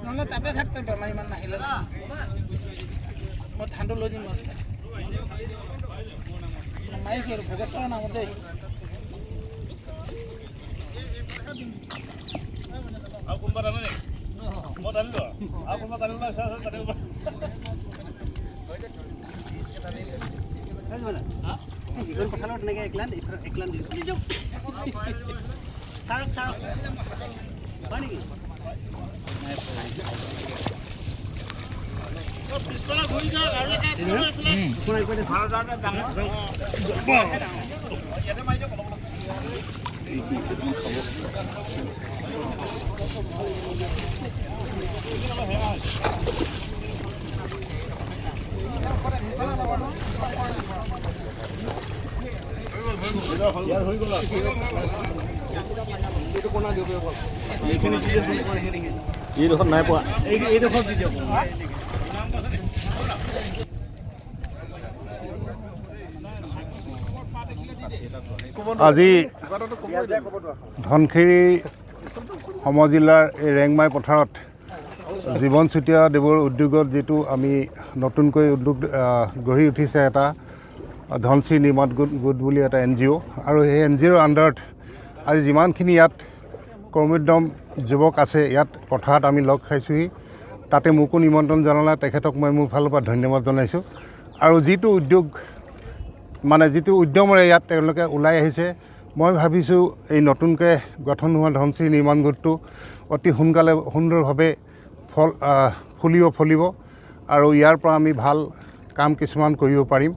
নহ'লে তাতে থাকতে বেমাৰ ইমান নাহিলে মই ধানটো লৈ দিম মাৰিছোঁ আৰু ভোগেশ্বৰৰ নামত দেই আৰু কোনোবা জানে নেকি মই জানিলোঁ আৰু কোনোবা জানিলোঁ কথাটো তেনেকৈ একলান চাৰক হয় নেকি পিছফালে ঘূৰি যাওক আৰু এটা এইডোখৰত নাই পোৱা এইডোখৰত দি দিয়ক আজি ধনশিৰি সমজিলাৰ এই ৰেংমাই পথাৰত জীৱন চুতীয়া দেৱৰ উদ্যোগত যিটো আমি নতুনকৈ উদ্যোগ গঢ়ি উঠিছে এটা ধনশিৰি নিৰ্মাণ গোট বুলি এটা NGO আৰু সেই NGOৰ আণ্ডাৰত আজি যিমানখিনি ইয়াত কৰ্মোদ্যম যুৱক আছে ইয়াত পথাৰত আমি লগ খাইছোঁহি তাতে মোকো নিমন্ত্ৰণ জনালে তেখেতক মই মোৰ ফালৰ পৰা ধন্যবাদ জনাইছোঁ আৰু যিটো উদ্যোগ মানে যিটো উদ্যমেৰে ইয়াত তেওঁলোকে ওলাই আহিছে মই ভাবিছোঁ এই নতুনকৈ গঠন হোৱা ধনশিৰি নিৰ্মাণ গোটটো অতি সোনকালে সুন্দৰভাৱে ফলিব আৰু ইয়াৰ পৰা আমি ভাল কাম কিছুমান কৰিব পাৰিম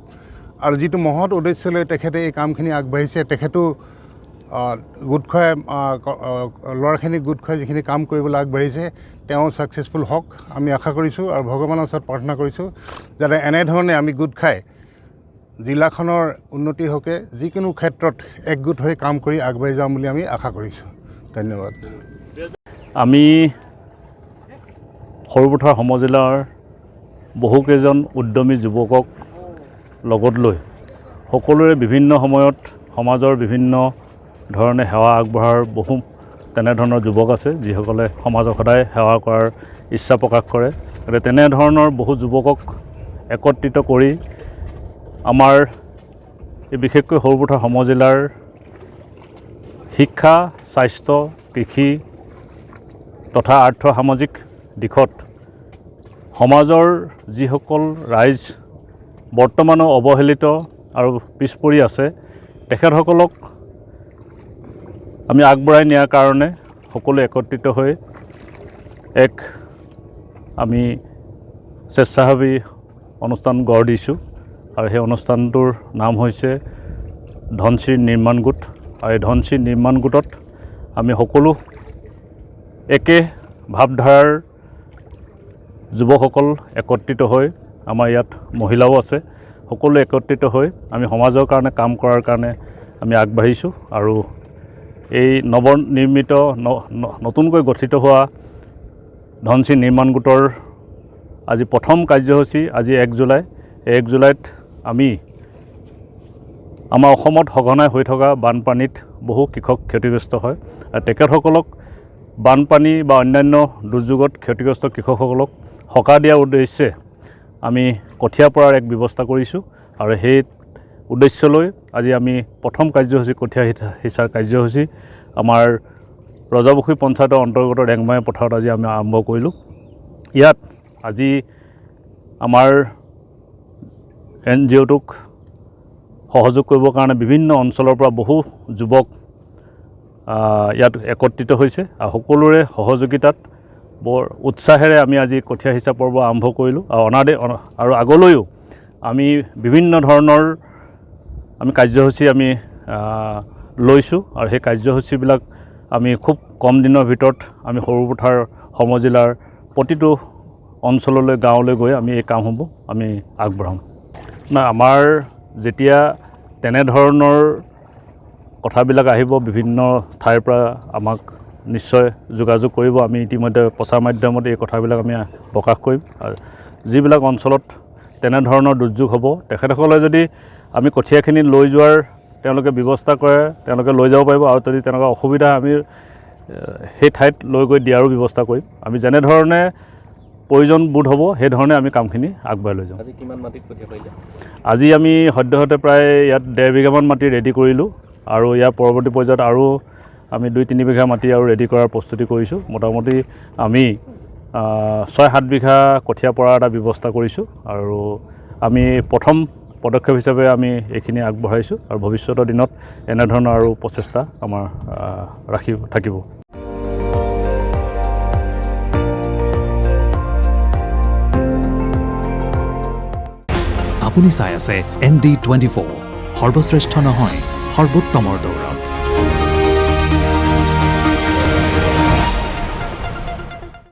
আৰু যিটো মহৎ উদ্দেশ্য লৈ তেখেতে এই কামখিনি আগবাঢ়িছে তেখেতো গোট খুৱাই ল'ৰাখিনিক গোট খুৱাই যিখিনি কাম কৰিবলৈ আগবাঢ়িছে তেওঁ ছাকচেছফুল হওক আমি আশা কৰিছোঁ আৰু ভগৱানৰ ওচৰত প্ৰাৰ্থনা কৰিছোঁ যাতে এনেধৰণে আমি গোট খাই জিলাখনৰ উন্নতি হকে যিকোনো ক্ষেত্ৰত একগোট হৈ কাম কৰি আগবাঢ়ি যাম বুলি আমি আশা কৰিছোঁ ধন্যবাদ আমি সৰুপথাৰ সমজিলাৰ বহুকেইজন উদ্যমী যুৱকক লগত লৈ সকলোৰে বিভিন্ন সময়ত সমাজৰ বিভিন্ন ধৰণে সেৱা আগবঢ়াৰ বহু তেনেধৰণৰ যুৱক আছে যিসকলে সমাজক সদায় সেৱা কৰাৰ ইচ্ছা প্ৰকাশ কৰে গতিকে তেনেধৰণৰ বহু যুৱকক একত্ৰিত কৰি আমাৰ এই বিশেষকৈ সৰুপথাৰ সমজিলাৰ শিক্ষা স্বাস্থ্য কৃষি তথা আৰ্থ সামাজিক দিশত সমাজৰ যিসকল ৰাইজ বৰ্তমানো অৱহেলিত আৰু পিছ পৰি আছে তেখেতসকলক আমি আগবঢ়াই নিয়াৰ কাৰণে সকলো একত্ৰিত হৈ এক আমি স্বেচ্ছাসেৱী অনুষ্ঠান গঢ় দিছোঁ আৰু সেই অনুষ্ঠানটোৰ নাম হৈছে ধনশিৰি নিৰ্মাণ গোট আৰু এই ধনশিৰি নিৰ্মাণ গোটত আমি সকলো একে ভাৱধাৰাৰ যুৱকসকল একত্ৰিত হৈ আমাৰ ইয়াত মহিলাও আছে সকলো একত্ৰিত হৈ আমি সমাজৰ কাৰণে কাম কৰাৰ কাৰণে আমি আগবাঢ়িছোঁ আৰু এই নৱনিৰ্মিত নতুনকৈ গঠিত হোৱা ধনশিৰি নিৰ্মাণ গোটৰ আজি প্ৰথম কাৰ্যসূচী আজি 1 জুলাই 1 জুলাইত আমি আমাৰ অসমত সঘনাই হৈ থকা বানপানীত বহু কৃষক ক্ষতিগ্ৰস্ত হয় আৰু তেখেতসকলক বানপানী বা অন্যান্য দুৰ্যোগত ক্ষতিগ্ৰস্ত কৃষকসকলক সকাহ দিয়াৰ উদ্দেশ্যে আমি কঠীয়া পৰাৰ এক ব্যৱস্থা কৰিছোঁ আৰু সেই উদ্দেশ্য লৈ আজি আমি প্ৰথম কাৰ্যসূচী কঠীয়া সিঁচাৰ কাৰ্যসূচী আমাৰ ৰজাপুখুৰী পঞ্চায়তৰ অন্তৰ্গত ৰেংমাই পথাৰত আজি আমি আৰম্ভ কৰিলোঁ ইয়াত আজি আমাৰ NGOটোক সহযোগ কৰিবৰ কাৰণে বিভিন্ন অঞ্চলৰ পৰা বহু যুৱক ইয়াত একত্ৰিত হৈছে আৰু সকলোৰে সহযোগিতাত বৰ উৎসাহেৰে আমি আজি কঠীয়া সিঁচা পৰ্ব আৰম্ভ কৰিলোঁ আৰু আগলৈও আমি বিভিন্ন ধৰণৰ আমি কাৰ্যসূচী আমি লৈছোঁ আৰু সেই কাৰ্যসূচীবিলাক আমি খুব কম দিনৰ ভিতৰত আমি সৰুপথাৰ সমজিলাৰ প্ৰতিটো অঞ্চললৈ গাঁৱলৈ গৈ আমি এই কামসমূহ আমি আগবঢ়াম না আমাৰ যেতিয়া তেনেধৰণৰ কথাবিলাক আহিব বিভিন্ন ঠাইৰ পৰা আমাক নিশ্চয় যোগাযোগ কৰিব। আমি ইতিমধ্যে প্ৰচাৰ মাধ্যমত এই কথাবিলাক আমি প্ৰকাশ কৰিম। আৰু যিবিলাক অঞ্চলত তেনেধৰণৰ দুৰ্যোগ হ'ব, তেখেতসকলে যদি আমি কঠীয়াখিনি লৈ যোৱাৰ তেওঁলোকে ব্যৱস্থা কৰে, তেওঁলোকে লৈ যাব পাৰিব। আৰু যদি তেনেকুৱা অসুবিধা আমি সেই ঠাইত লৈ গৈ দিয়াৰো ব্যৱস্থা কৰিম। আমি যেনেধৰণে প্ৰয়োজন বোধ হ'ব সেইধৰণে আমি কামখিনি আগবঢ়াই লৈ যাম। আজি কিমান মাটিত কঠীয়া পাৰিলে? আজি আমি সদ্যহতে প্ৰায় ইয়াত 1.5 বিঘামান মাটি ৰেডি কৰিলোঁ আৰু ইয়াৰ পৰৱৰ্তী পৰ্যায়ত আৰু আমি 2-3 বিঘা মাটি আৰু ৰেডি কৰাৰ প্ৰস্তুতি কৰিছোঁ। মোটামুটি আমি 6-7 বিঘা কঠীয়া পৰাৰ এটা ব্যৱস্থা কৰিছোঁ আৰু আমি প্ৰথম পদক্ষেপ হিচাপে আমি এইখিনি আগবঢ়াইছোঁ আৰু ভৱিষ্যতৰ দিনত এনেধৰণৰ আৰু প্ৰচেষ্টা আমাৰ থাকিব। আপুনি চাই আছে ND24, সৰ্বশ্ৰেষ্ঠ নহয় সৰ্বোত্তমৰ দৌৰ।